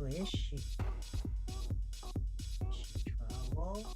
Who is she? Is she trouble?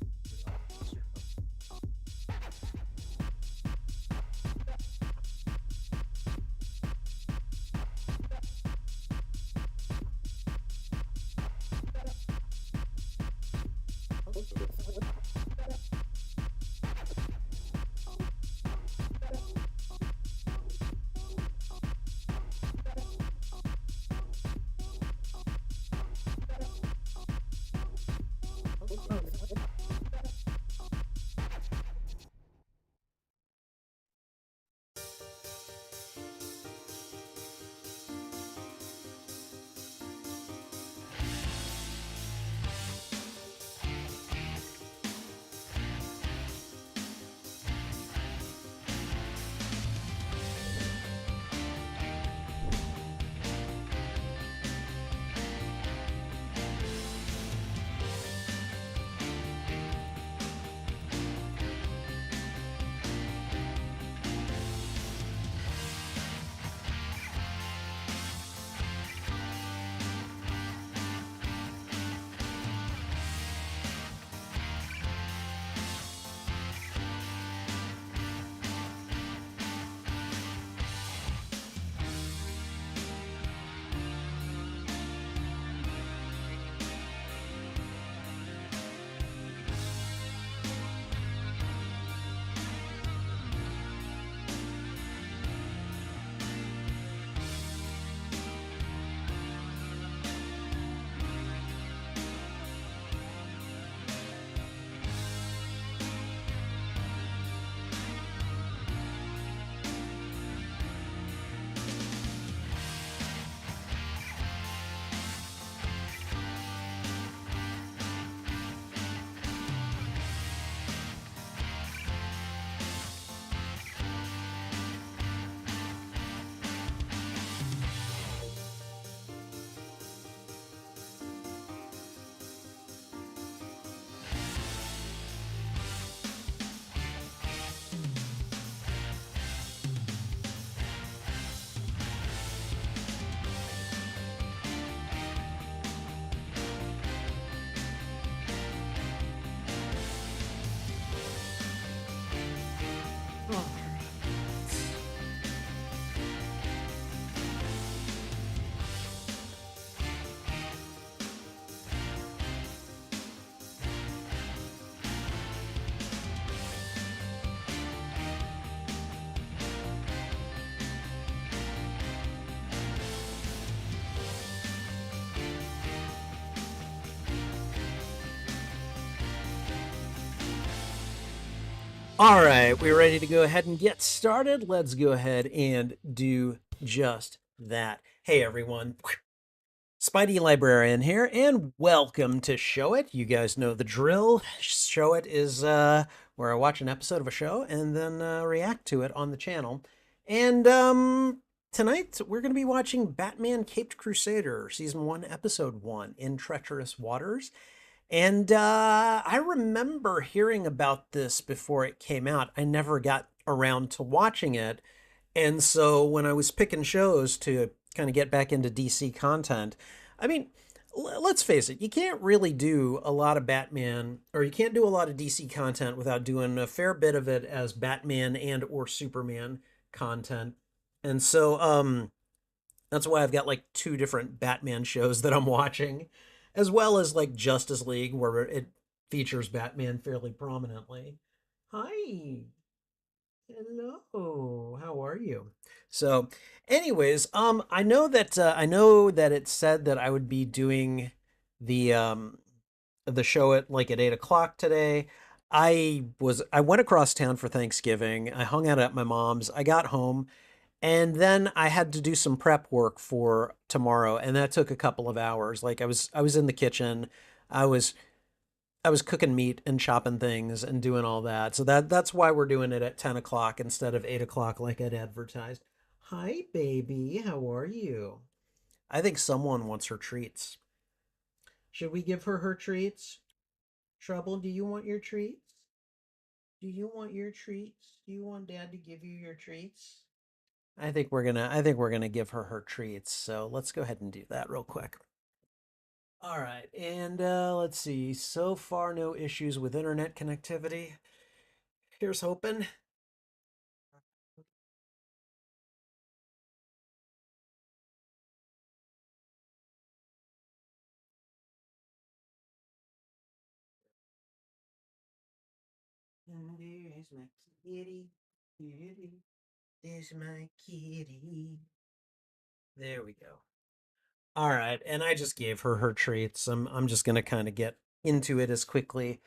All right, we're ready to go ahead and get started. Let's go ahead and do just that. Hey, everyone. Spidey Librarian here, and welcome to Show It. You guys know the drill. Show It is where I watch an episode of a show and then react to it on the channel. And tonight we're going to be watching Batman Caped Crusader, Season 1, Episode 1, in Treacherous Waters. And I remember hearing about this before it came out. I never got around to watching it. And so when I was picking shows to kind of get back into DC content, I mean, let's face it, you can't really do a lot of Batman, or you can't do a lot of DC content without doing a fair bit of it as Batman and or Superman content. And so that's why I've got like two different Batman shows that I'm watching, as well as like Justice League, where it features Batman fairly prominently. Hi. Hello. How are you? So, anyways, I know that it said that I would be doing the the show at like at 8 o'clock today. I went across town for Thanksgiving. I hung out at my mom's. I got home and then I had to do some prep work for tomorrow, and that took a couple of hours. Like I was in the kitchen. I was I was cooking meat and chopping things and doing all that. So that's why we're doing it at 10 o'clock instead of 8 o'clock like I'd advertised. Hi, baby. How are you? I think someone wants her treats. Should we give her treats? Trouble, do you want your treats? Do you want your treats? Do you want Dad to give you your treats? I think we're gonna give her treats. So let's go ahead and do that real quick. All right, and let's see. So far, no issues with internet connectivity. Here's hoping. And there's my kitty, kitty. There's my kitty. There we go. All right, and I just gave her her treats. I'm just gonna kind of get into it as quickly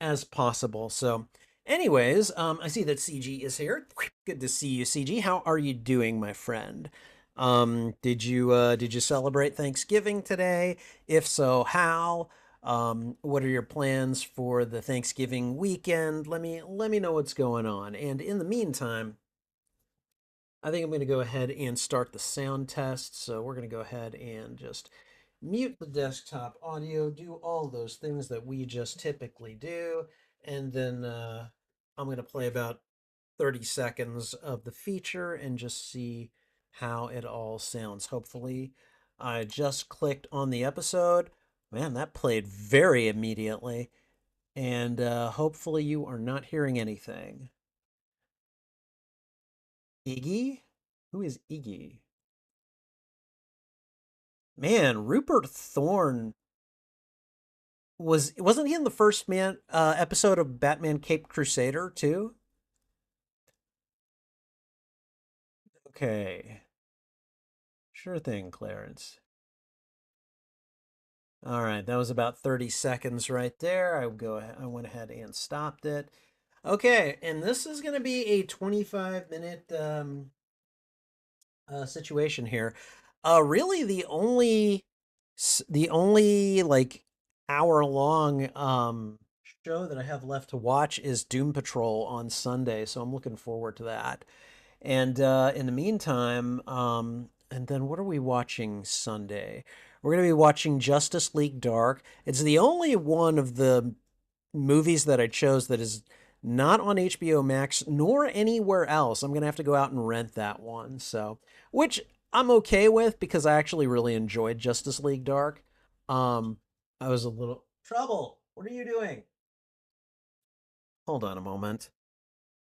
as possible. So, anyways, I see that CG is here. Good to see you, CG. How are you doing, my friend? Did you celebrate Thanksgiving today? If so, how? What are your plans for the Thanksgiving weekend? Let me know what's going on. And in the meantime, I think I'm going to go ahead and start the sound test. So we're going to go ahead and just mute the desktop audio, do all those things that we just typically do, and then I'm going to play about 30 seconds of the feature and just see how it all sounds. Hopefully, I just clicked on the episode. Man, that played very immediately, and hopefully you are not hearing anything. Iggy? Who is Iggy? Man, Rupert Thorne wasn't he in the first man episode of Batman Cape Crusader too? Okay. Sure thing, Clarence. All right, that was about 30 seconds right there. I went ahead and stopped it. Okay, and this is going to be a 25-minute situation here. Really, the only like hour long show that I have left to watch is Doom Patrol on Sunday, so I'm looking forward to that. And in the meantime, and then what are we watching Sunday? We're going to be watching Justice League Dark. It's the only one of the movies that I chose that is not on HBO Max nor anywhere else. I'm going to have to go out and rent that one. So, which I'm okay with because I actually really enjoyed Justice League Dark. Um, I was a little trouble. What are you doing? Hold on a moment.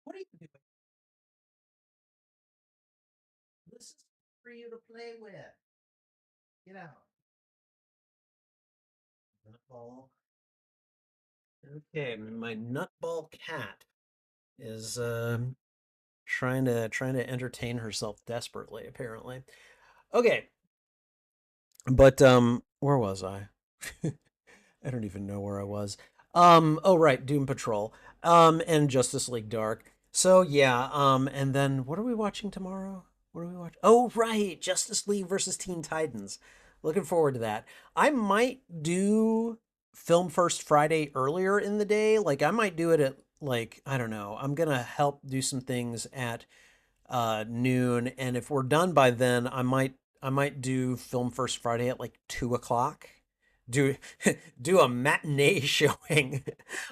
What are you doing? This is for you to play with. Get out. Nutball. Okay, my nutball cat is trying to entertain herself desperately, apparently. Okay, but where was I? I don't even know where I was. Oh right, Doom Patrol. And Justice League Dark. So yeah, and then what are we watching tomorrow? What are we watching? Oh right, Justice League versus Teen Titans. Looking forward to that. I might do Film First Friday earlier in the day. Like I might do it at like, I don't know. I'm gonna help do some things at noon, and if we're done by then, I might do Film First Friday at like 2 o'clock. Do do a matinee showing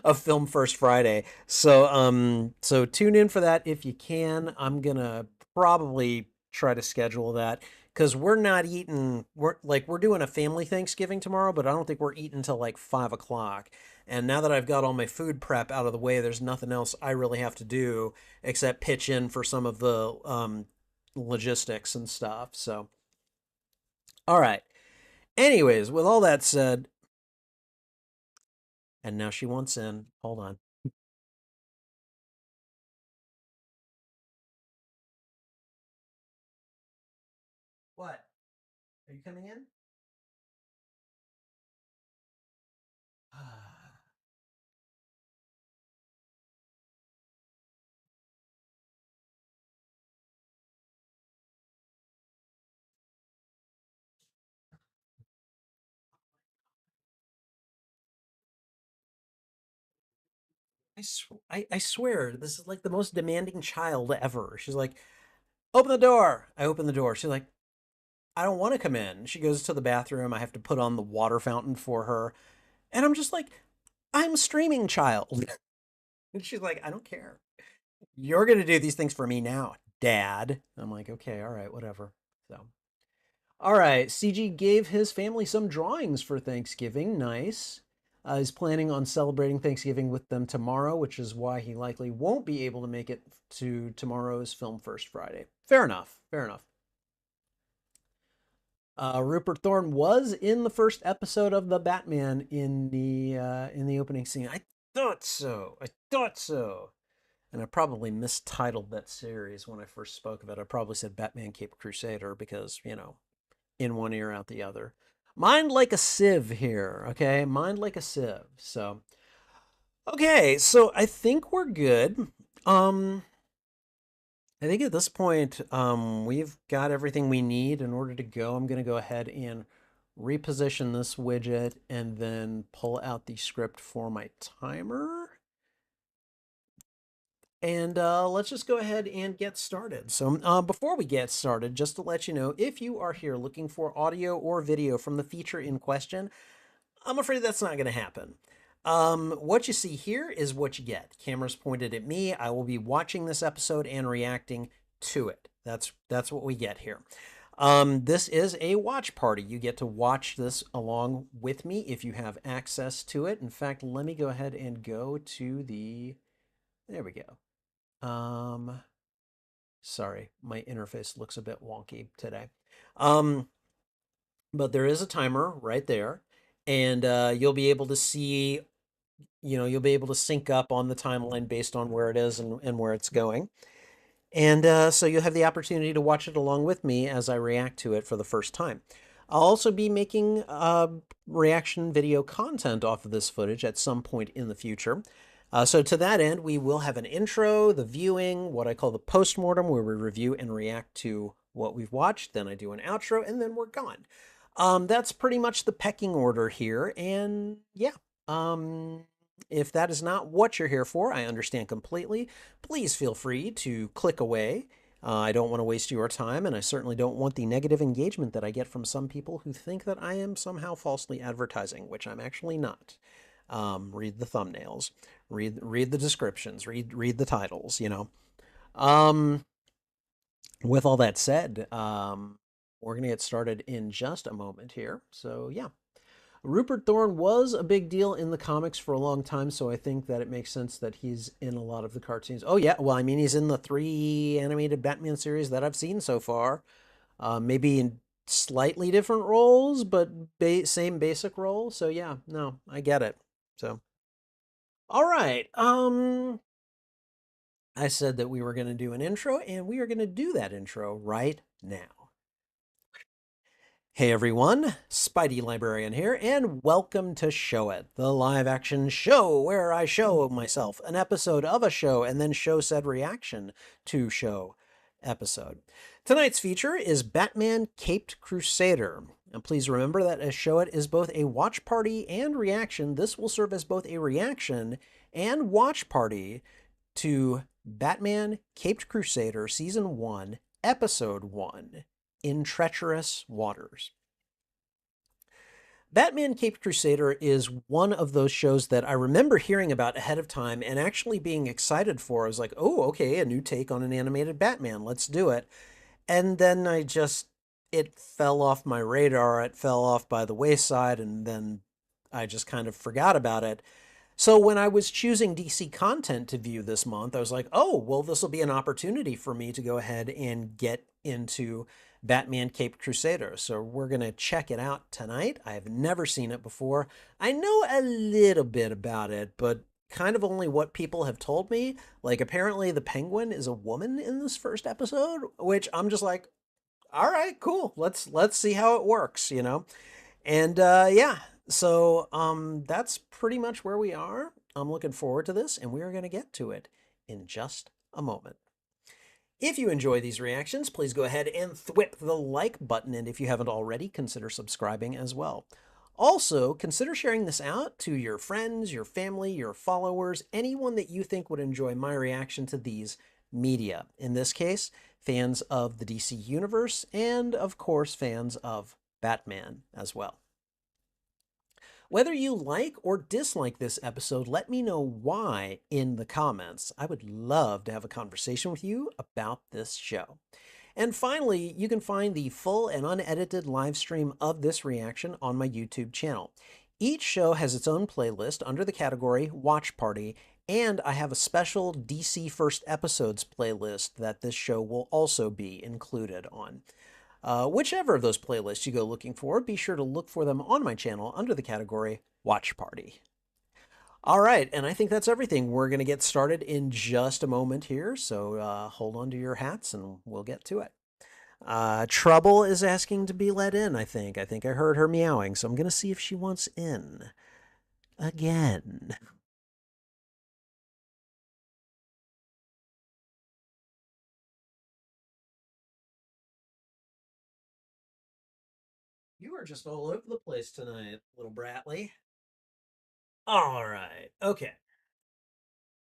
of Film First Friday. So tune in for that if you can. I'm gonna probably try to schedule that because we're not eating. We're doing a family Thanksgiving tomorrow, but I don't think we're eating until like 5 o'clock. And now that I've got all my food prep out of the way, there's nothing else I really have to do except pitch in for some of the logistics and stuff. So, all right. Anyways, with all that said, and now she wants in. Hold on. What? Are you coming in? I swear, this is like the most demanding child ever. She's like, open the door. I open the door. She's like, I don't want to come in. She goes to the bathroom. I have to put on the water fountain for her. And I'm just like, I'm streaming child. And she's like, I don't care. You're going to do these things for me now, Dad. I'm like, okay, all right, whatever. So, All right, CG gave his family some drawings for Thanksgiving. Nice. He's planning on celebrating Thanksgiving with them tomorrow, which is why he likely won't be able to make it to tomorrow's Film First Friday. Fair enough. Fair enough. Rupert Thorne was in the first episode of the Batman in the opening scene. I thought so. I thought so. And I probably mistitled that series when I first spoke of it. I probably said Batman Cape Crusader because, in one ear, out the other. Mind like a sieve here, okay? Mind like a sieve. So, okay, so I think we're good. I think at this point, we've got everything we need in order to go. I'm going to go ahead and reposition this widget and then pull out the script for my timer. And let's just go ahead and get started. So before we get started, just to let you know, if you are here looking for audio or video from the feature in question, I'm afraid that's not going to happen. What you see here is what you get. Camera's pointed at me. I will be watching this episode and reacting to it. That's what we get here. This is a watch party. You get to watch this along with me if you have access to it. In fact, let me go ahead and go to the... There we go. Sorry, my interface looks a bit wonky today. But there is a timer right there, and you'll be able to see, you'll be able to sync up on the timeline based on where it is and where it's going. And so you'll have the opportunity to watch it along with me as I react to it for the first time. I'll also be making reaction video content off of this footage at some point in the future. So to that end, we will have an intro, the viewing, what I call the postmortem, where we review and react to what we've watched. Then I do an outro, and then we're gone. That's pretty much the pecking order here. And yeah, if that is not what you're here for, I understand completely. Please feel free to click away. I don't want to waste your time, and I certainly don't want the negative engagement that I get from some people who think that I am somehow falsely advertising, which I'm actually not. Read the thumbnails, read the descriptions, read the titles, With all that said, we're going to get started in just a moment here. So yeah, Rupert Thorne was a big deal in the comics for a long time, so I think that it makes sense that he's in a lot of the cartoons. Oh yeah, well, I mean, he's in the 3 animated Batman series that I've seen so far. Maybe in slightly different roles, but same basic role. So yeah, no, I get it. So, all right. I said that we were going to do an intro, and we are going to do that intro right now. Hey everyone, Spidey Librarian here, and welcome to Show It, the live-action show where I show myself an episode of a show and then show said reaction to show episode. Tonight's feature is Batman Caped Crusader. And please remember that as Show It is both a watch party and reaction, this will serve as both a reaction and watch party to Batman Caped Crusader Season 1, Episode 1, In Treacherous Waters. Batman Caped Crusader is one of those shows that I remember hearing about ahead of time and actually being excited for. I was like, oh, okay, a new take on an animated Batman, let's do it. And then it fell off my radar, it fell off by the wayside, and then I just kind of forgot about it. So when I was choosing DC content to view this month, I was like, oh, well, this will be an opportunity for me to go ahead and get into Batman Caped Crusader. So we're going to check it out tonight. I have never seen it before. I know a little bit about it, but kind of only what people have told me. Like, apparently the Penguin is a woman in this first episode, which I'm just like, all right, cool. Let's see how it works, And yeah, so that's pretty much where we are. I'm looking forward to this, and we are going to get to it in just a moment. If you enjoy these reactions, please go ahead and thwip the like button, and if you haven't already, consider subscribing as well. Also, consider sharing this out to your friends, your family, your followers, anyone that you think would enjoy my reaction to these media. In this case, fans of the DC Universe, and of course, fans of Batman as well. Whether you like or dislike this episode, let me know why in the comments. I would love to have a conversation with you about this show. And finally, you can find the full and unedited live stream of this reaction on my YouTube channel. Each show has its own playlist under the category Watch Party, and I have a special DC First Episodes playlist that this show will also be included on. Whichever of those playlists you go looking for, be sure to look for them on my channel under the category Watch Party. All right, and I think that's everything. We're going to get started in just a moment here, so hold on to your hats and we'll get to it. Trouble is asking to be let in, I think. I think I heard her meowing, so I'm going to see if she wants in again. You are just all over the place tonight, little Bratley. All right, okay.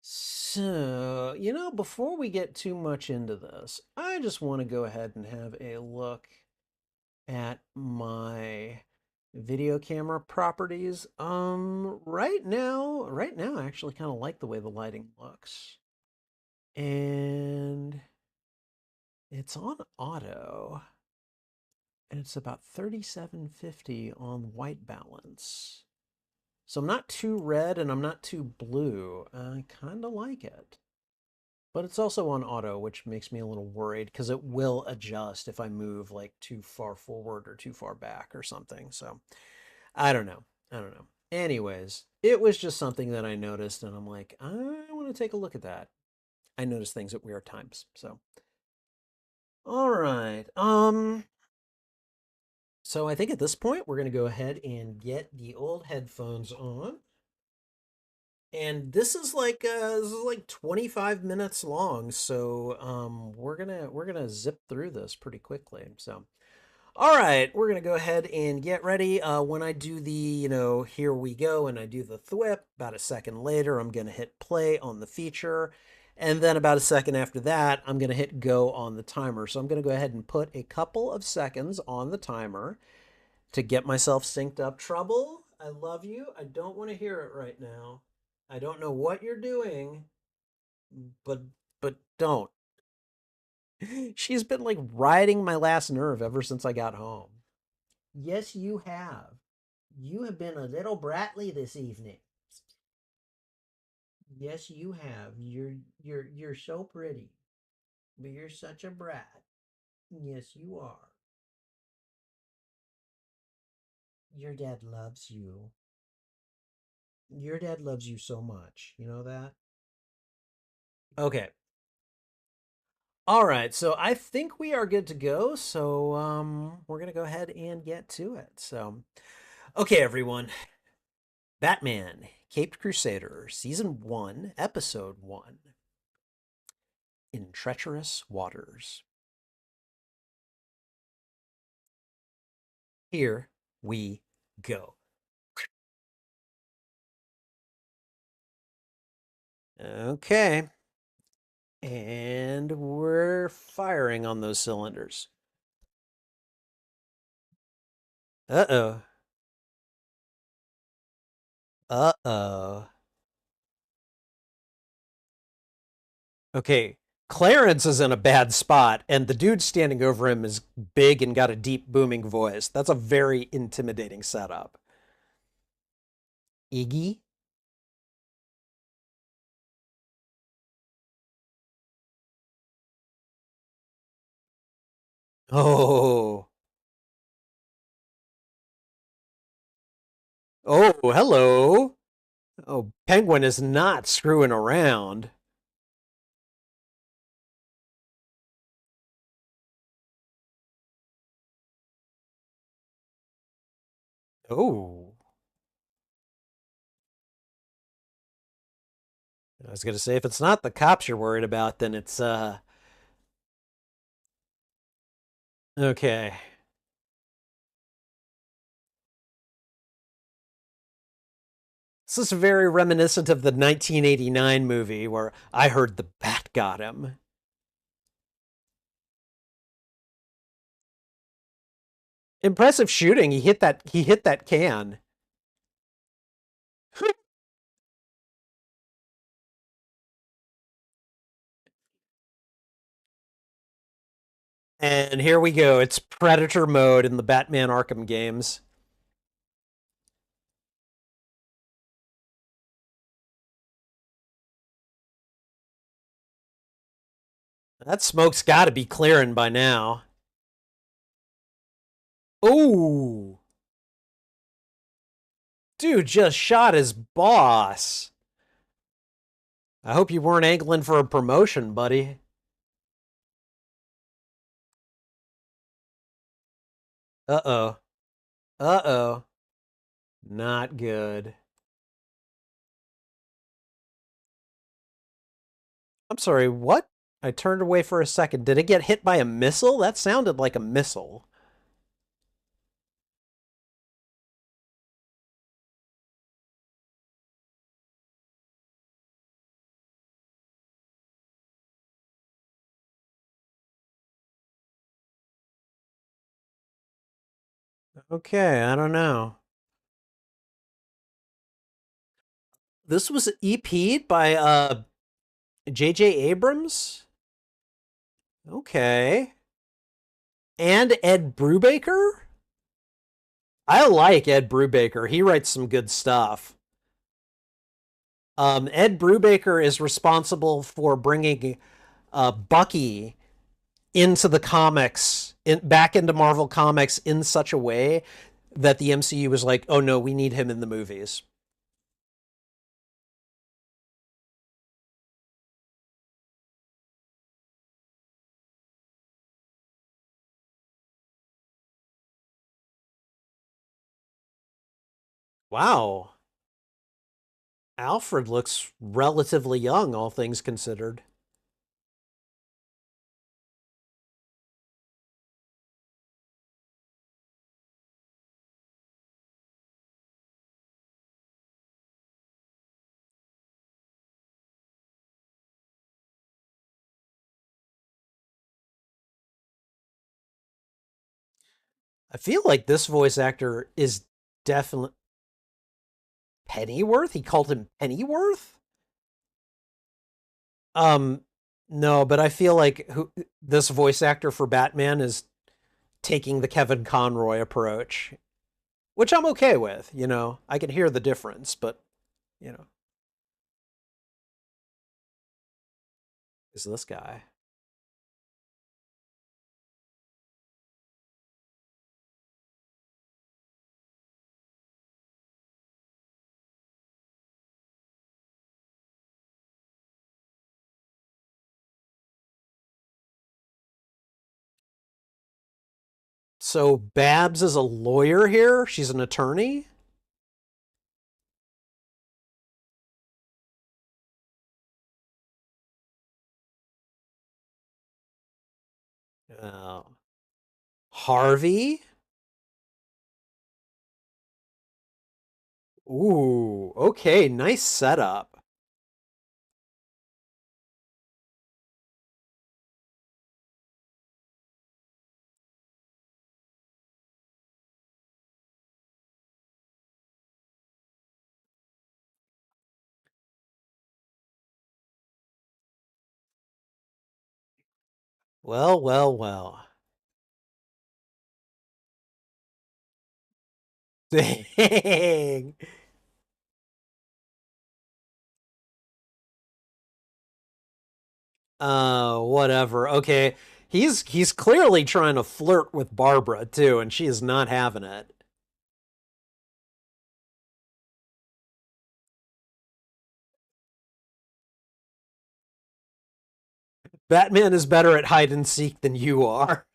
So, before we get too much into this, I just want to go ahead and have a look at my video camera properties. Right now I actually kind of like the way the lighting looks. And it's on auto. And it's about 3750 on white balance. So I'm not too red and I'm not too blue. I kind of like it. But it's also on auto, which makes me a little worried because it will adjust if I move like too far forward or too far back or something. So I don't know. I don't know. Anyways, it was just something that I noticed and I'm like, I want to take a look at that. I notice things at weird times. So, all right. So I think at this point we're going to go ahead and get the old headphones on. And this is like 25 minutes long, so we're gonna zip through this pretty quickly. So all right, we're gonna go ahead and get ready. When I do the, here we go, and I do the thwip, about a second later, I'm gonna hit play on the feature. And then about a second after that, I'm gonna hit go on the timer. So I'm gonna go ahead and put a couple of seconds on the timer to get myself synced up. Trouble, I love you. I don't want to hear it right now. I don't know what you're doing, but don't. She's been like riding my last nerve ever since I got home. Yes, you have. You have been a little bratly this evening. Yes, you have. You're so pretty, but you're such a brat. Yes, you are. Your dad loves you. Your dad loves you so much. You know that? Okay. All right, so I think we are good to go. So we're gonna go ahead and get to it. So, okay, everyone. Batman, Caped Crusader, Season 1, Episode 1, In Treacherous Waters. Here we go. Okay. And we're firing on those cylinders. Uh-oh. Uh-oh. Okay, Clarence is in a bad spot, and the dude standing over him is big and got a deep, booming voice. That's a very intimidating setup. Iggy? Oh. Oh, hello. Oh, Penguin is not screwing around. Oh. I was going to say, if it's not the cops you're worried about, then it's. Okay. This is very reminiscent of the 1989 movie where I heard the bat got him. Impressive shooting. He hit that can. And here we go. It's Predator mode in the Batman Arkham games. That smoke's got to be clearing by now. Ooh. Dude just shot his boss. I hope you weren't angling for a promotion, buddy. Uh-oh. Uh-oh. Not good. I'm sorry, what? I turned away for a second. Did it get hit by a missile? That sounded like a missile. Okay, I don't know. This was EP'd by J.J. Abrams? Okay. And Ed Brubaker? I like Ed Brubaker. He writes some good stuff. Ed Brubaker is responsible for bringing Bucky into the comics, back into Marvel Comics in such a way that the MCU was like, oh no, we need him in the movies. Wow. Alfred looks relatively young, all things considered. I feel like this voice actor is definitely Pennyworth. He called him Pennyworth. Um, no, but I feel like this voice actor for Batman is taking the Kevin Conroy approach, which I'm okay with. You know, I can hear the difference, but you know, is this guy? So Babs is a lawyer here. She's an attorney. Uh, Harvey. Ooh, okay, nice setup. Well, well, well. Dang. Whatever. Okay. He's clearly trying to flirt with Barbara too, and she is not having it. Batman is better at hide and seek than you are.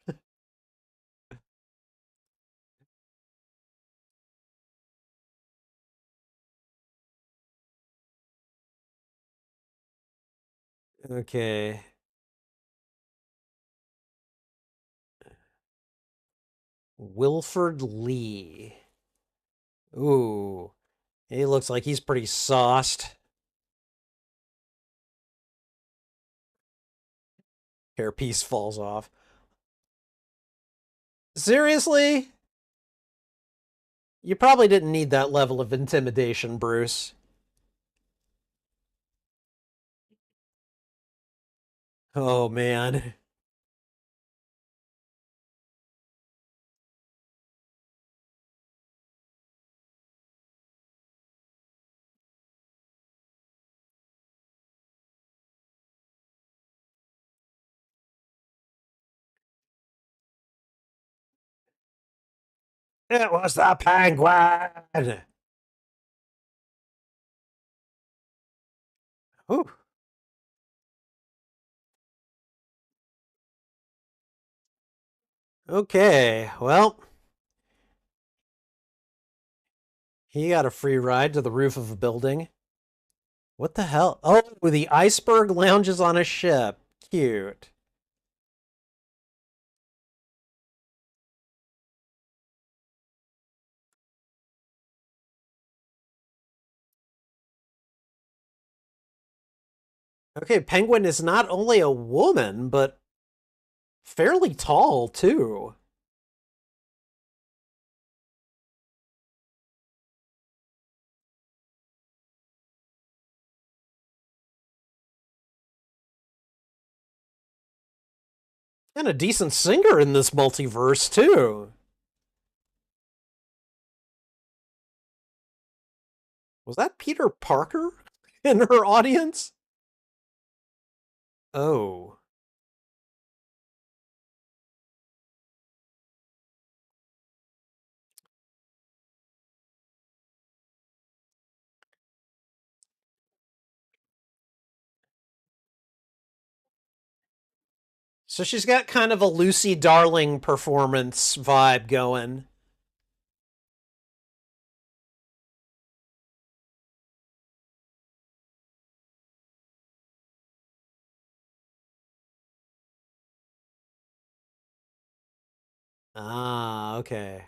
Okay. Wilford Lee. Ooh. He looks like he's pretty sauced. Hairpiece falls off. Seriously? You probably didn't need that level of intimidation, Bruce. Oh man. It was the penguin. Ooh, okay. Well, he got a free ride to the roof of a building. What the hell? Oh, the iceberg lounges on a ship. Cute. Okay, Penguin is not only a woman, but fairly tall, too. And a decent singer in this multiverse, too. Was that Peter Parker in her audience? Oh. So she's got kind of a Lucy Darling performance vibe going. Ah, okay.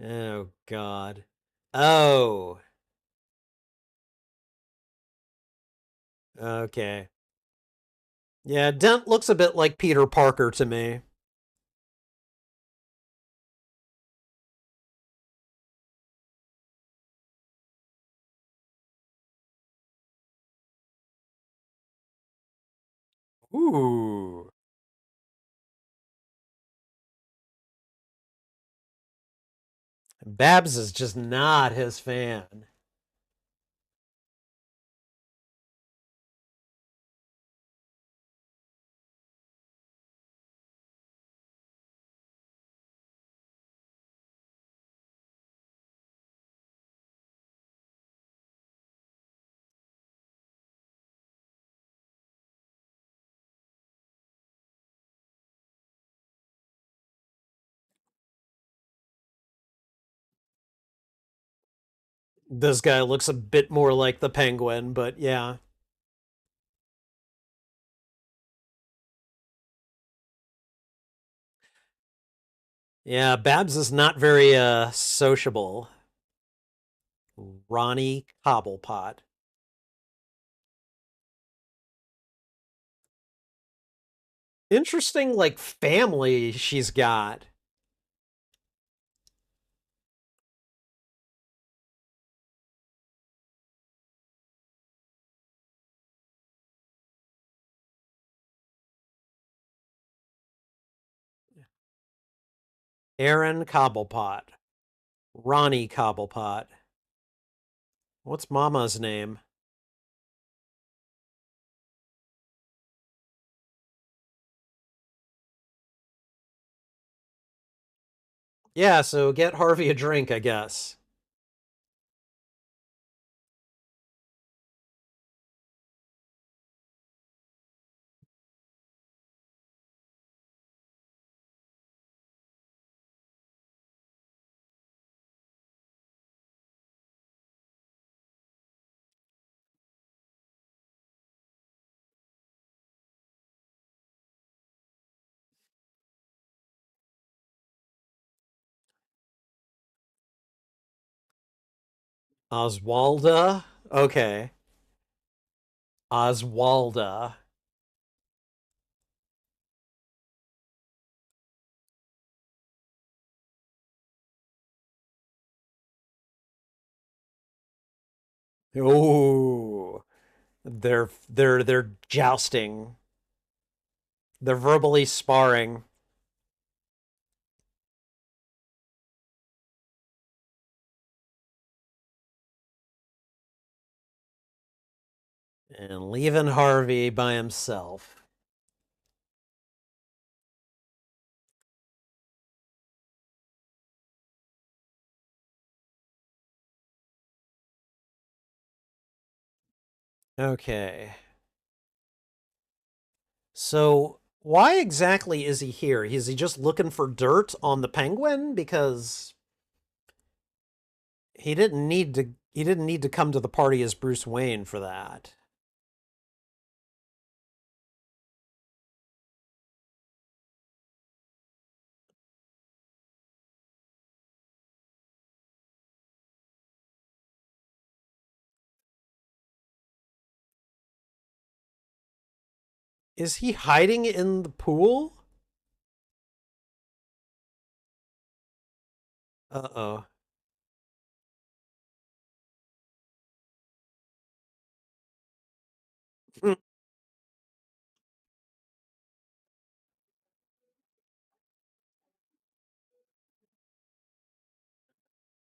Oh, God. Oh, okay. Yeah, Dent looks a bit like Peter Parker to me. Ooh. Babs is just not his fan. This guy looks a bit more like the Penguin, but yeah. Yeah, Babs is not very sociable. Ronnie Cobblepot. Interesting like family she's got. Aaron Cobblepot. Ronnie Cobblepot. What's Mama's name? Yeah, so get Harvey a drink, I guess. Oswalda? Okay. Oswalda. Ooh. They're jousting. They're verbally sparring. And leaving Harvey by himself. Okay. So, why exactly is he here? Is he just looking for dirt on the penguin? Because he didn't need to come to the party as Bruce Wayne for that. Is he hiding in the pool? Uh-oh.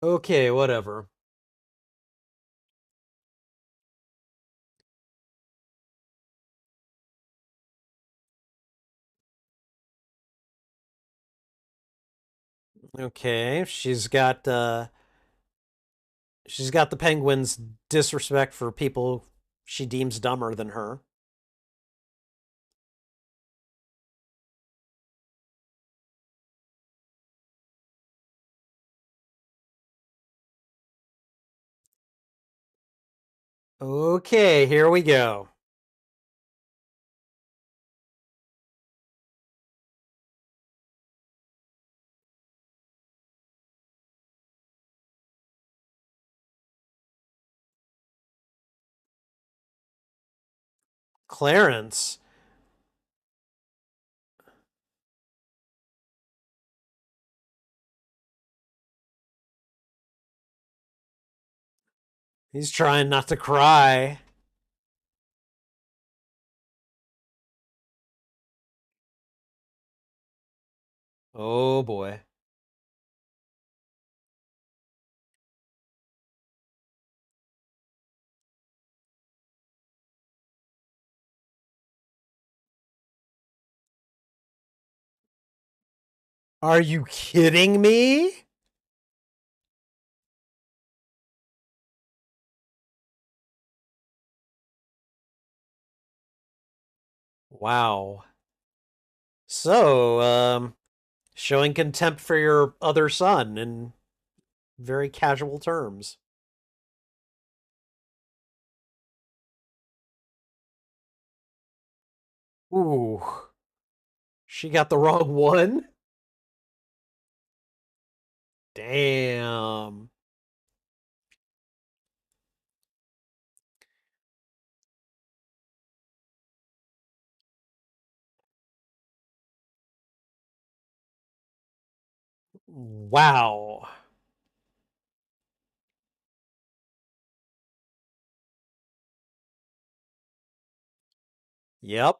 Okay, whatever. Okay, she's got the penguin's disrespect for people she deems dumber than her. Okay, here we go. Clarence. He's trying not to cry. Oh boy. Are you kidding me? Wow. So, showing contempt for your other son in very casual terms. Ooh, she got the wrong one? Damn. Wow. Yep.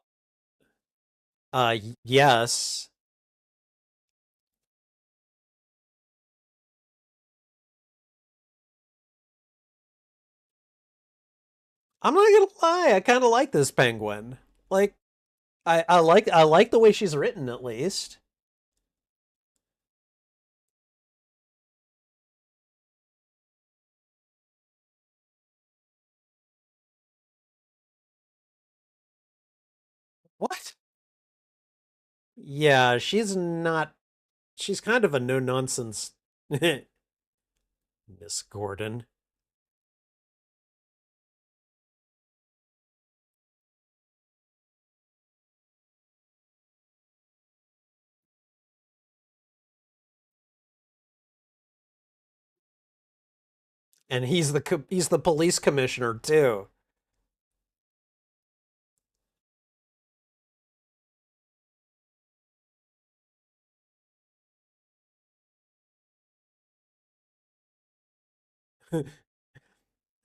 Yes. I'm not gonna lie, I kind of like this penguin. Like, I like the way she's written at least. What? Yeah, she's not. She's kind of a no nonsense Miss Gordon. And he's the police commissioner too.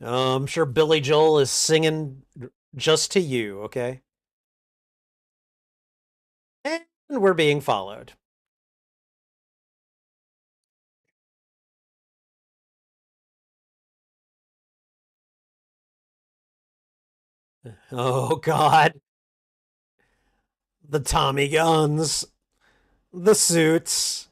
I'm sure Billy Joel is singing just to you, okay? And we're being followed. Oh, God. The Tommy guns, the suits.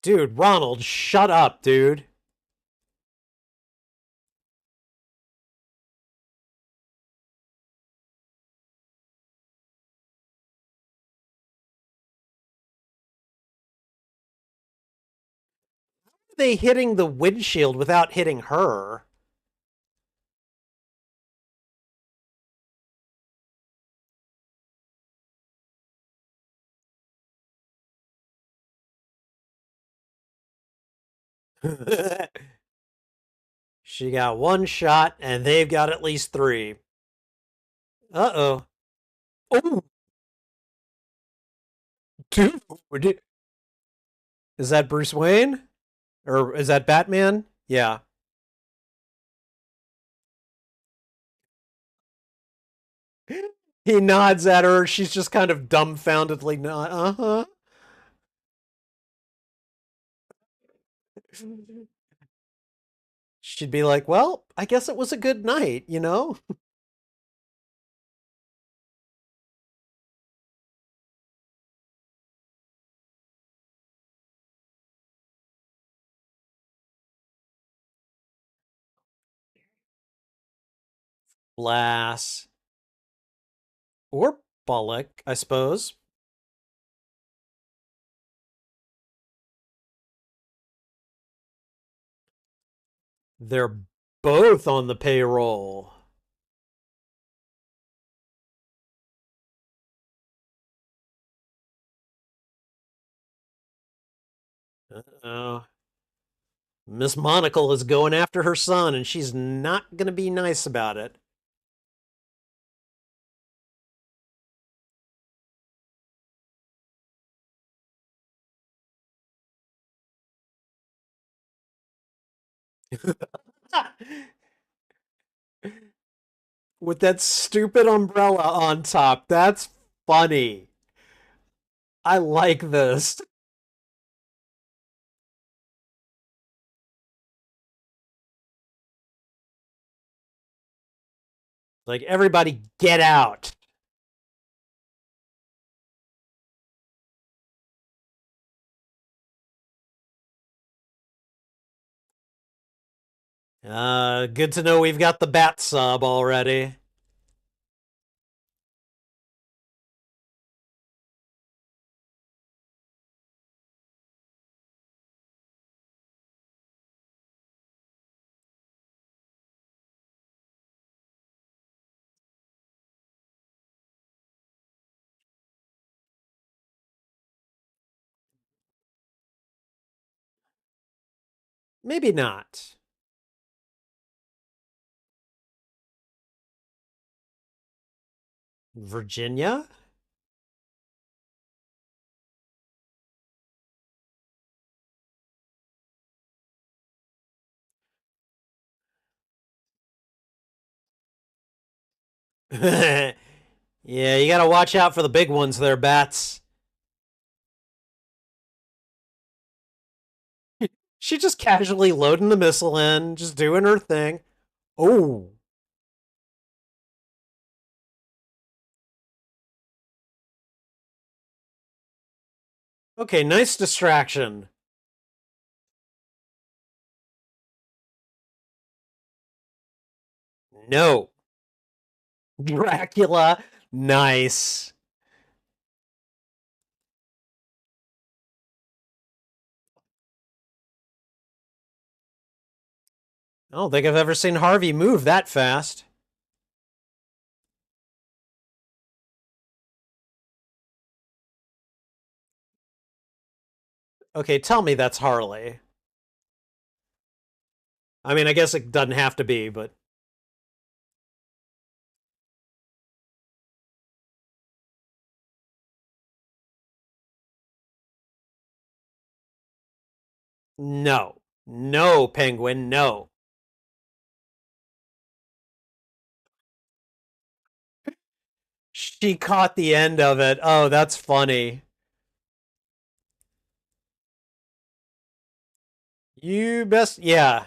Dude, Ronald, shut up, dude. They hitting the windshield without hitting her. She got one shot, and they've got at least three. Uh-oh. Oh, dude. Is that Bruce Wayne? Or is that Batman? Yeah. He nods at her. She's just kind of dumbfoundedly nod. Uh-huh. She'd be like, well, I guess it was a good night, you know? Lass. Or Bullock, I suppose. They're both on the payroll. Uh, Miss Monocle is going after her son, and she's not going to be nice about it. With that stupid umbrella on top. That's funny. I like this. Like, everybody get out. Good to know we've got the bat sub already. Maybe not. Virginia? Yeah, you gotta watch out for the big ones there, bats. She just casually loading the missile in, just doing her thing. Oh, okay, nice distraction. No. Dracula. Nice. I don't think I've ever seen Harvey move that fast. Okay, tell me that's Harley. I mean, I guess it doesn't have to be, but no. No, Penguin, no. She caught the end of it. Oh, that's funny. You best, yeah.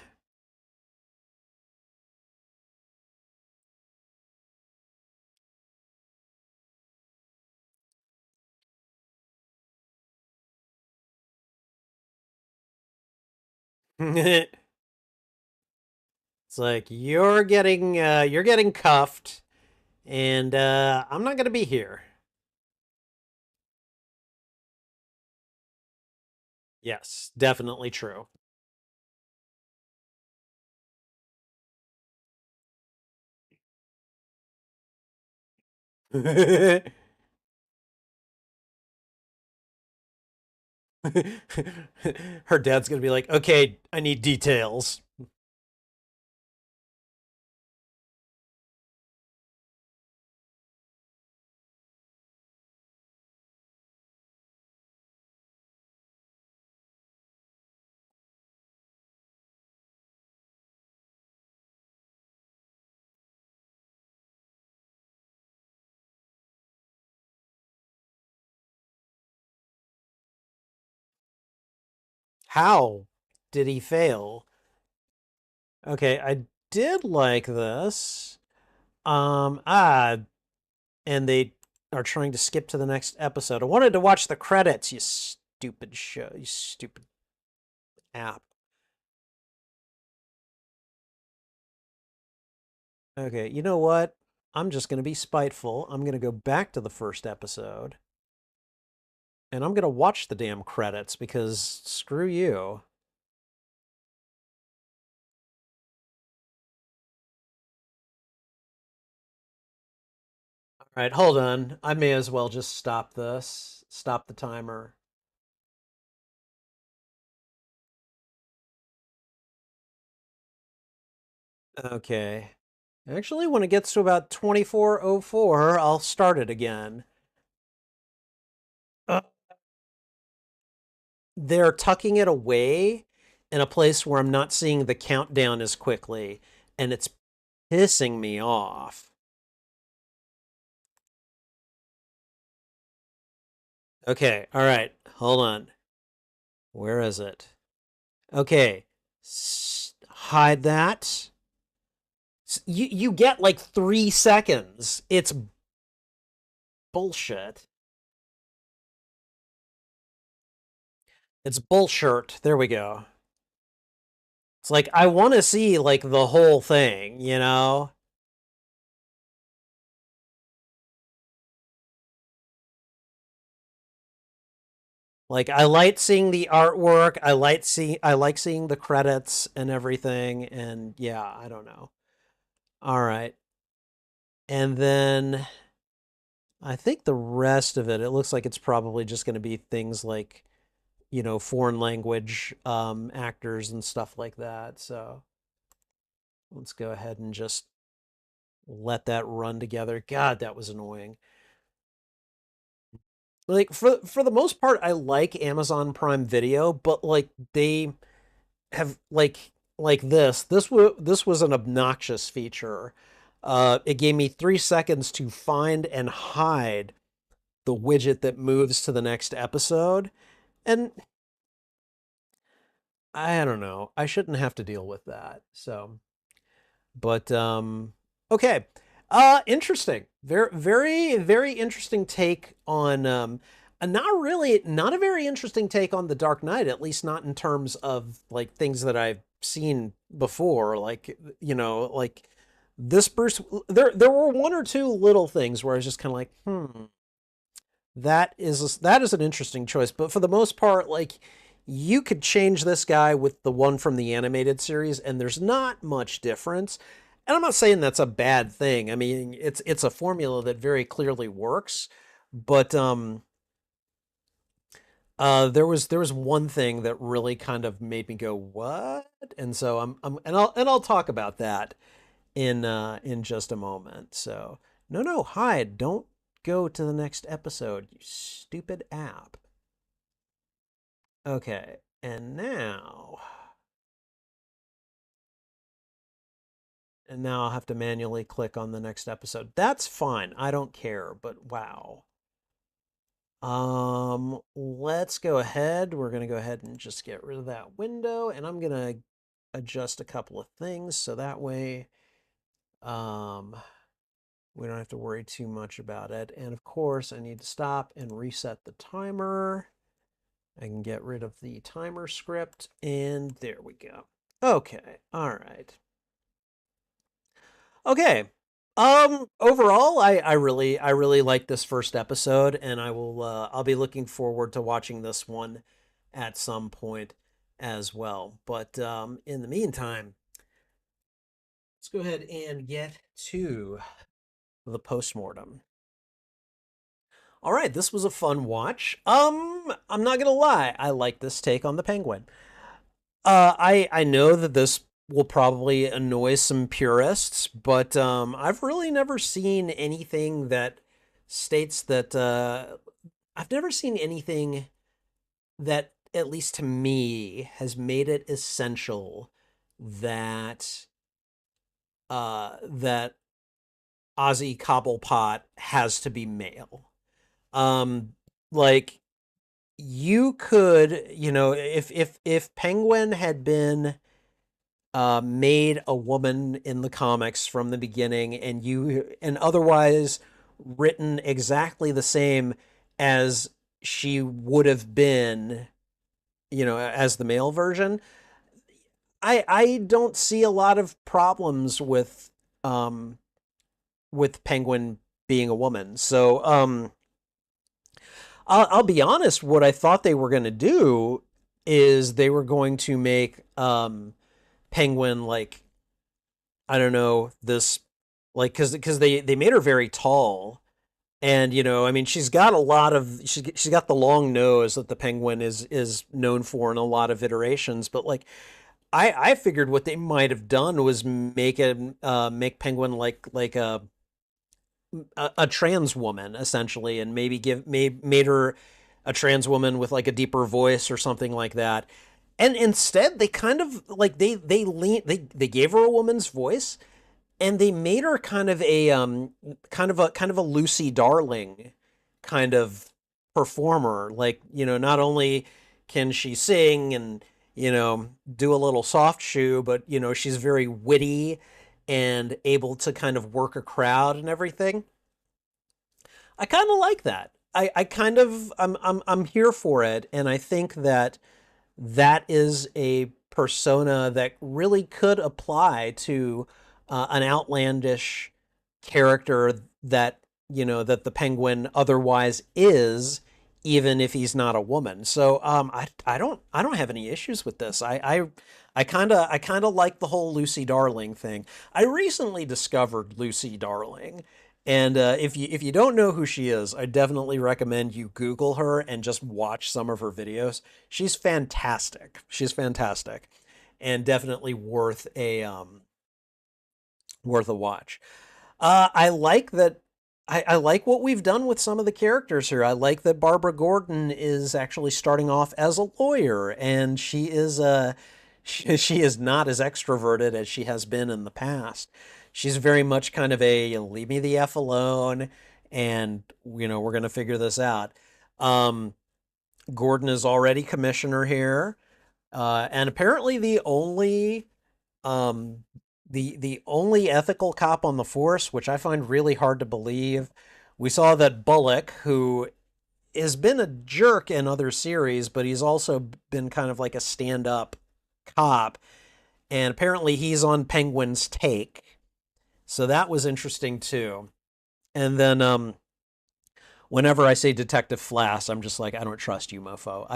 It's like you're getting cuffed, and I'm not gonna be here. Yes, definitely true. Her dad's gonna be like, "Okay, I need details." How did he fail? Okay, I did like this. And they are trying to skip to the next episode. I wanted to watch the credits, you stupid show, you stupid app. Okay, you know what? I'm just going to be spiteful. I'm going to go back to the first episode and I'm going to watch the damn credits because screw you. All right, hold on. I may as well just stop this. Stop the timer. Okay. Actually, when it gets to about 24:04, I'll start it again. Uh, they're tucking it away in a place where I'm not seeing the countdown as quickly, and it's pissing me off. Okay, all right, hold on. Where is it? Okay, hide that. You get like 3 seconds. It's bullshit. It's bullshit. There we go. It's like I want to see like the whole thing, you know? Like I like seeing the artwork. I like seeing the credits and everything. And yeah, I don't know. All right. And then I think the rest of it, it looks like it's probably just going to be things like, foreign language actors and stuff like that. So let's go ahead and just let that run together. God, that was annoying. Like for the most part, I like Amazon Prime Video, but like they have like this was an obnoxious feature. It gave me 3 seconds to find and hide the widget that moves to the next episode, and I don't know. I shouldn't have to deal with that. So, but okay. Interesting. Very interesting take on not a very interesting take on the Dark Knight, at least not in terms of like things that I've seen before. Like, like this Bruce there were one or two little things where I was just kind of like, that is an interesting choice, but for the most part, like you could change this guy with the one from the animated series, and there's not much difference. And I'm not saying that's a bad thing. I mean, it's a formula that very clearly works, but there was one thing that really kind of made me go, "What?" And so I'll talk about that in just a moment. So no, hide, don't go to the next episode, you stupid app. Okay, and now I'll have to manually click on the next episode. That's fine. I don't care, but wow. Let's go ahead. We're going to go ahead and just get rid of that window, and I'm going to adjust a couple of things so that way um, we don't have to worry too much about it. And of course, I need to stop and reset the timer. I can get rid of the timer script, and there we go. Okay, all right. Okay. Overall, I really like this first episode, and I'll be looking forward to watching this one at some point as well. But in the meantime, let's go ahead and get to the postmortem. All right, this was a fun watch. I'm not gonna lie, I like this take on the Penguin. I know that this will probably annoy some purists, but I've really never seen anything that states that I've never seen anything that, at least to me, has made it essential that that Ozzy Cobblepot has to be male. Um, like you could, if Penguin had been made a woman in the comics from the beginning, and otherwise written exactly the same as she would have been, as the male version, I don't see a lot of problems with Penguin being a woman. So I'll be honest. What I thought they were going to do is they were going to make Penguin, like, I don't know, this, like, because they made her very tall, and I mean, she's got she's got the long nose that the Penguin is known for in a lot of iterations, but like I figured what they might have done was make Penguin like a trans woman, essentially, and maybe made her a trans woman with like a deeper voice or something like that. And instead, they kind of like they gave her a woman's voice, and they made her kind of a Lucy Darling kind of performer. Like, not only can she sing and do a little soft shoe, but she's very witty and able to kind of work a crowd and everything. I kind of like that. I kind of I'm here for it, and I think that that is a persona that really could apply to an outlandish character that that the Penguin otherwise is, even if he's not a woman. So I don't have any issues with this. I kind of like the whole Lucy Darling thing. I recently discovered Lucy Darling, and if you don't know who she is, I definitely recommend you Google her and just watch some of her videos. She's fantastic. She's fantastic, and definitely worth a watch. I like that. I like what we've done with some of the characters here. I like that Barbara Gordon is actually starting off as a lawyer, and she is not as extroverted as she has been in the past. She's very much kind of a leave me the F alone, and we're gonna figure this out. Um, Gordon is already commissioner here, and apparently um, the only ethical cop on the force, which I find really hard to believe. We saw that Bullock, who has been a jerk in other series, but he's also been kind of like a stand-up cop, and apparently he's on Penguin's take. So that was interesting too. And then whenever I say Detective Flass, I'm just like, I don't trust you, mofo.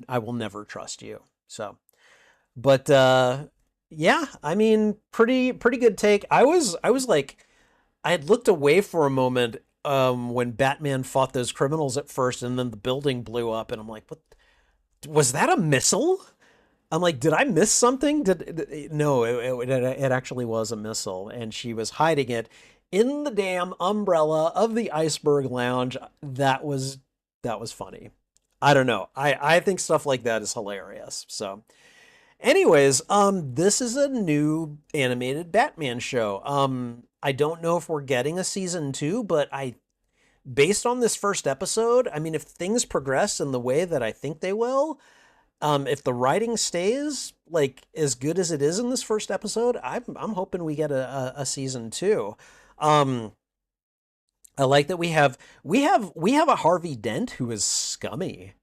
I will never trust you. So, but yeah, I mean, pretty good take. I was like, I had looked away for a moment when Batman fought those criminals at first, and then the building blew up, and I'm like, what was that, a missile? I'm like, did I miss something? No, it actually was a missile, and she was hiding it in the damn umbrella of the Iceberg Lounge. That was funny. I don't know. I think stuff like that is hilarious. So, anyways, this is a new animated Batman show. I don't know if we're getting a season 2, but based on this first episode, I mean, if things progress in the way that I think they will, if the writing stays like as good as it is in this first episode, I'm hoping we get a season two. Um, I like that we have a Harvey Dent who is scummy.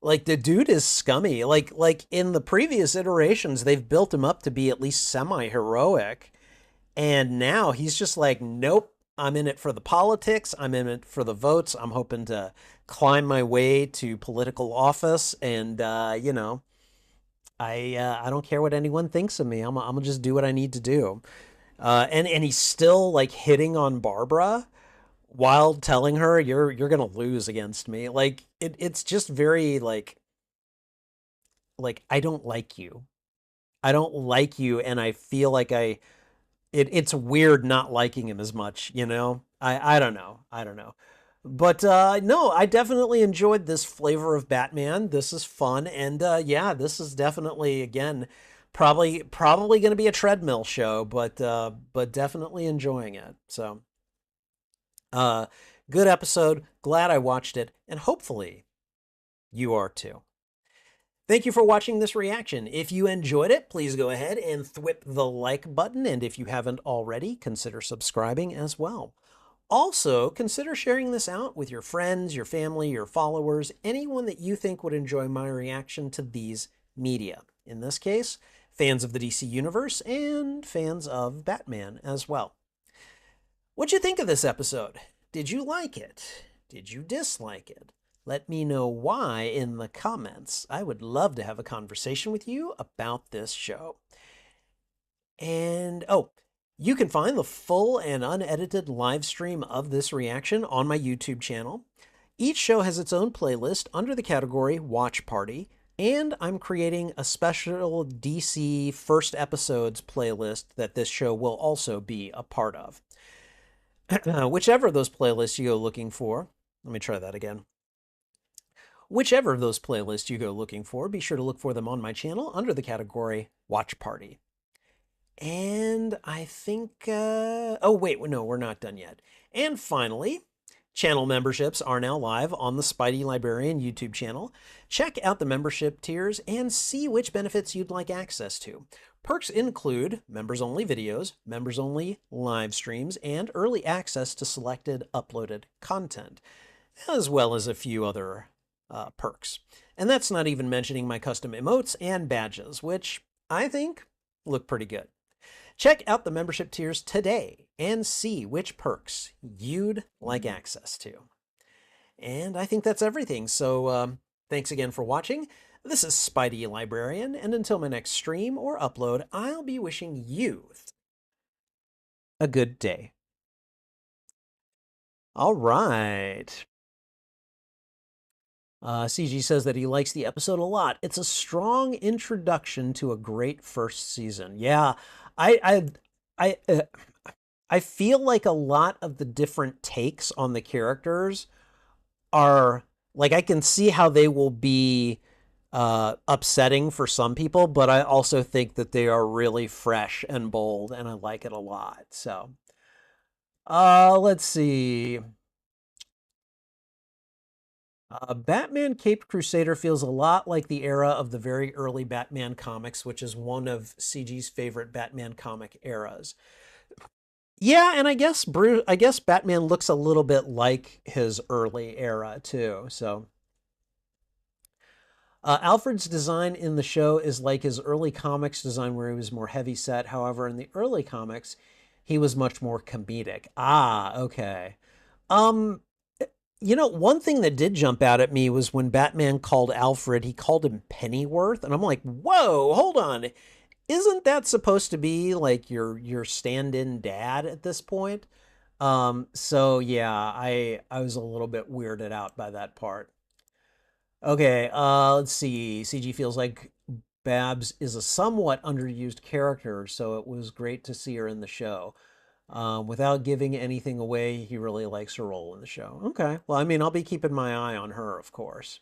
Like the dude is scummy. Like in the previous iterations, they've built him up to be at least semi-heroic. And now he's just like, nope, I'm in it for the politics. I'm in it for the votes. I'm hoping to climb my way to political office. And, I don't care what anyone thinks of me. I'm gonna just do what I need to do. And he's still like hitting on Barbara while telling her you're gonna lose against me. Like it's just very like I don't like you. I don't like you, and I feel like it's weird not liking him as much, you know? I don't know. I don't know. But no, I definitely enjoyed this flavor of Batman. This is fun, and yeah, this is definitely again probably going to be a treadmill show, but definitely enjoying it. So, uh good episode. Glad I watched it, and hopefully you are too. Thank you for watching this reaction. If you enjoyed it, please go ahead and thwip the like button, and if you haven't already, consider subscribing as well. Also, consider sharing this out with your friends, your family, your followers, anyone that you think would enjoy my reaction to these media. In this case, fans of the DC Universe and fans of Batman as well. What'd you think of this episode? Did you like it? Did you dislike it? Let me know why in the comments. I would love to have a conversation with you about this show. And, oh, you can find the full and unedited live stream of this reaction on my YouTube channel. Each show has its own playlist under the category Watch Party, and I'm creating a special DC first episodes playlist that this show will also be a part of. Whichever of those playlists you go looking for, let me try that again. Whichever of those playlists you go looking for, be sure to look for them on my channel under the category Watch Party. And I think, oh wait, no, we're not done yet. And finally, channel memberships are now live on the Spidey Librarian YouTube channel. Check out the membership tiers and see which benefits you'd like access to. Perks include members-only videos, members-only live streams, and early access to selected uploaded content, as well as a few other perks. And that's not even mentioning my custom emotes and badges, which I think look pretty good. Check out the membership tiers today and see which perks you'd like access to. And I think that's everything. So thanks again for watching. This is Spidey Librarian, and until my next stream or upload, I'll be wishing you a good day. All right. CG says that he likes the episode a lot. It's a strong introduction to a great first season. Yeah, I, I, I, I feel like a lot of the different takes on the characters are like I can see how they will be upsetting for some people, but I also think that they are really fresh and bold, and I like it a lot. So, let's see. Batman Caped Crusader feels a lot like the era of the very early Batman comics, which is one of CG's favorite Batman comic eras. Yeah, and I guess Batman looks a little bit like his early era too. So Alfred's design in the show is like his early comics design, where he was more heavy set. However, in the early comics, he was much more comedic. Ah, okay. You know, one thing that did jump out at me was when Batman called Alfred, he called him Pennyworth, and I'm like, whoa, hold on. Isn't that supposed to be like your stand-in dad at this point? So yeah, I was a little bit weirded out by that part. Okay, let's see. CG feels like Babs is a somewhat underused character, so it was great to see her in the show. Without giving anything away, he really likes her role in the show. Okay, well, I mean, I'll be keeping my eye on her, of course.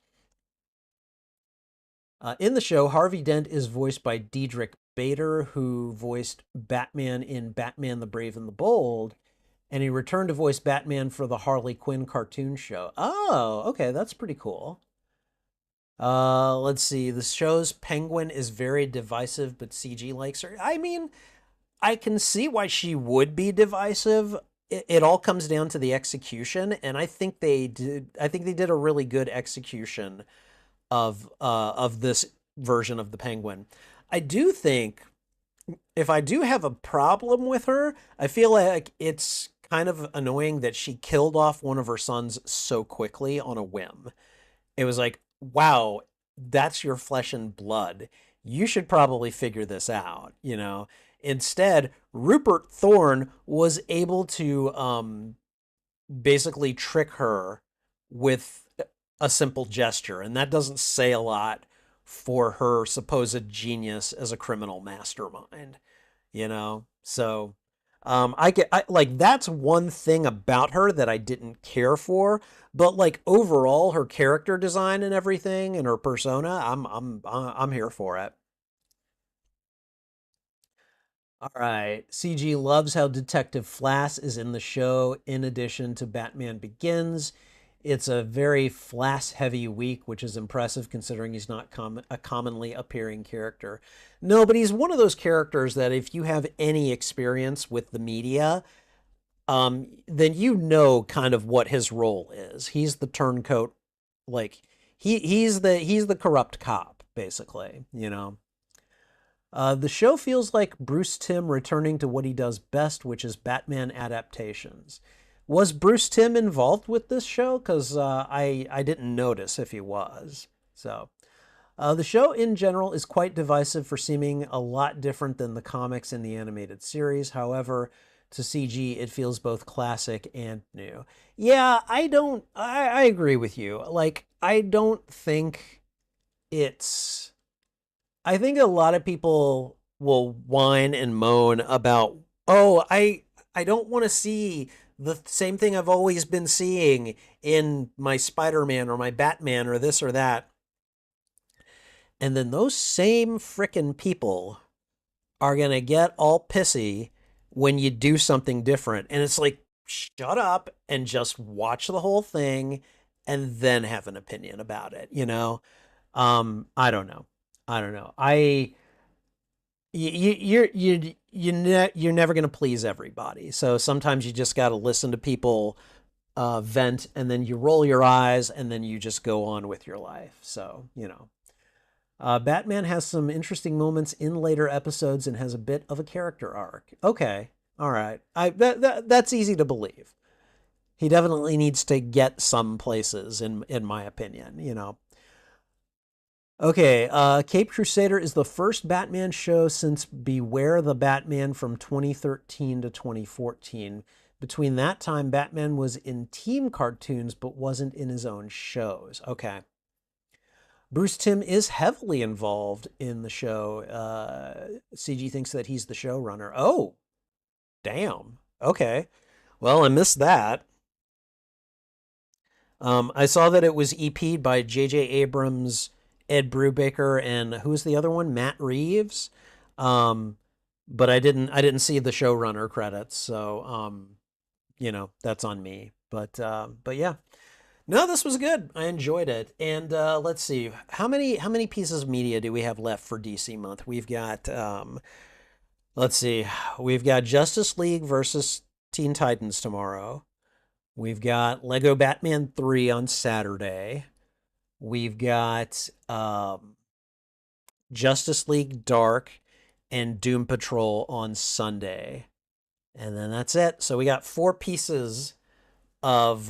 In the show, Harvey Dent is voiced by Diedrich Bader, who voiced Batman in Batman the Brave and the Bold. and he returned to voice Batman for the Harley Quinn cartoon show. Oh, okay, that's pretty cool. Let's see. The show's Penguin is very divisive, but CG likes her. I mean, I can see why she would be divisive. It all comes down to the execution, and I think they did. I think they did a really good execution of this version of the Penguin. I do think if I do have a problem with her, I feel like it's kind of annoying that she killed off one of her sons so quickly on a whim. It was like, wow, that's your flesh and blood. You should probably figure this out, you know? Instead, Rupert Thorne was able to basically trick her with a simple gesture, and that doesn't say a lot for her supposed genius as a criminal mastermind, you know? So like that's one thing about her that I didn't care for, but like overall her character design and everything and her persona, I'm here for it. All right. CG loves how Detective Flass is in the show in addition to Batman Begins. It's a very Flass heavy week, which is impressive considering he's not a commonly appearing character. No, but he's one of those characters that if you have any experience with the media, then you know kind of what his role is. He's the turncoat, like he's the corrupt cop, basically, you know. The show feels like Bruce Timm returning to what he does best, which is Batman adaptations. Was Bruce Timm involved with this show? Because I didn't notice if he was. So the show in general is quite divisive for seeming a lot different than the comics in the animated series. However, to CG, it feels both classic and new. Yeah, I agree with you. Like, I don't think it's I think a lot of people will whine and moan about, oh, I don't want to see the same thing I've always been seeing in my Spider-Man or my Batman or this or that. And then those same frickin' people are going to get all pissy when you do something different. And it's like, shut up and just watch the whole thing and then have an opinion about it, you know? I don't know. I don't know. You're never going to please everybody. So sometimes you just got to listen to people vent, and then you roll your eyes, and then you just go on with your life. So you know, Batman has some interesting moments in later episodes and has a bit of a character arc. Okay, all right, that's easy to believe. He definitely needs to get some places, in my opinion. You know. Okay, Cape Crusader is the first Batman show since Beware the Batman from 2013 to 2014. Between that time, Batman was in team cartoons but wasn't in his own shows. Okay. Bruce Timm is heavily involved in the show. CG thinks that he's the showrunner. Oh, damn. Okay. Well, I missed that. I saw that it was EP'd by J.J. Abrams, Ed Brubaker, and who's the other one? Matt Reeves. Um, but I didn't see the showrunner credits, so you know that's on me. But yeah, no, this was good. I enjoyed it. And let's see, how many pieces of media do we have left for DC month? We've got let's see, we've got Justice League versus Teen Titans tomorrow. We've got Lego Batman 3 on Saturday. We've got Justice League Dark and Doom Patrol on Sunday. And then that's it. So we've got 4 pieces of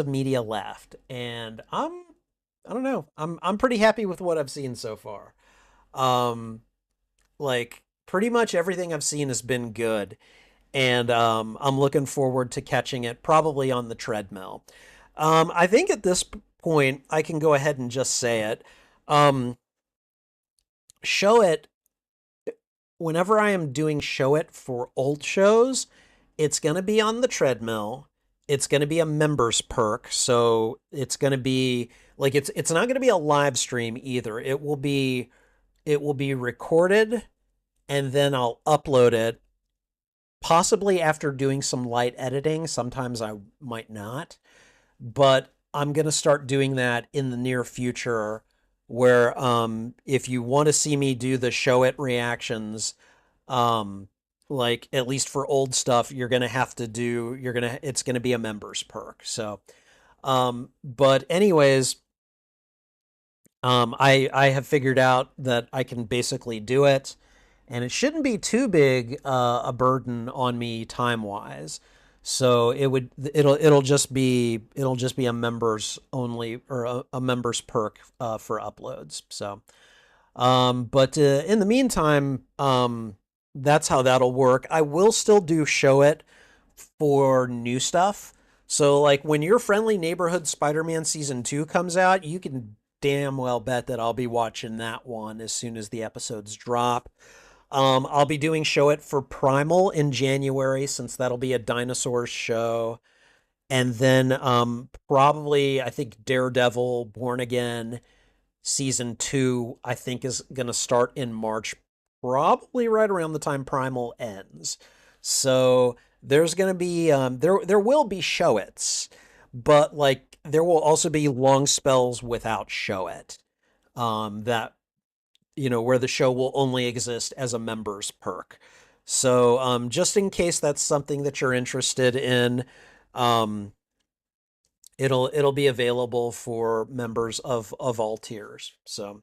media left. And I don't know. I'm pretty happy with what I've seen so far. Um like pretty much everything I've seen has been good. And I'm looking forward to catching it probably on the treadmill. I think at this point, I can go ahead and just say it. Um, show it whenever I am doing show it for old shows, it's going to be on the treadmill. It's going to be a members perk, so it's going to be like it's not going to be a live stream either. It will be recorded and then I'll upload it possibly after doing some light editing. Sometimes I might not, but I'm going to start doing that in the near future where if you want to see me do the show it reactions, um like at least for old stuff, you're going to have to do you're going to it's going to be a members perk. So but anyways, I have figured out that I can basically do it, and it shouldn't be too big a burden on me time wise. So it'll just be a members only or a members perk for uploads. So but in the meantime, that's how that'll work. I will still do show it for new stuff. So like when your Friendly Neighborhood Spider-Man season 2 comes out, you can damn well bet that I'll be watching that one as soon as the episodes drop. I'll be doing show it for Primal in January since that'll be a dinosaurs show. And then probably I think Daredevil Born Again season 2 I think is going to start in March, probably right around the time Primal ends. So there's going to be there will be show-its, but like there will also be long spells without show-it. That where the show will only exist as a members perk. So just in case that's something that you're interested in, um, it'll be available for members of all tiers. So,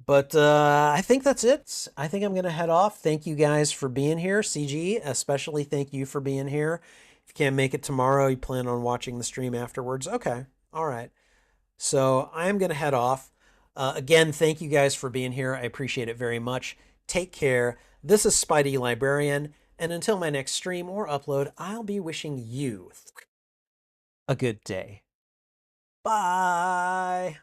but I think that's it. I think I'm gonna head off. Thank you guys for being here. CG, especially thank you for being here. If you can't make it tomorrow, you plan on watching the stream afterwards. Okay, all right. So I am gonna head off. Again, thank you guys for being here. I appreciate it very much. Take care. This is Spidey Librarian, and until my next stream or upload, I'll be wishing you a good day. Bye.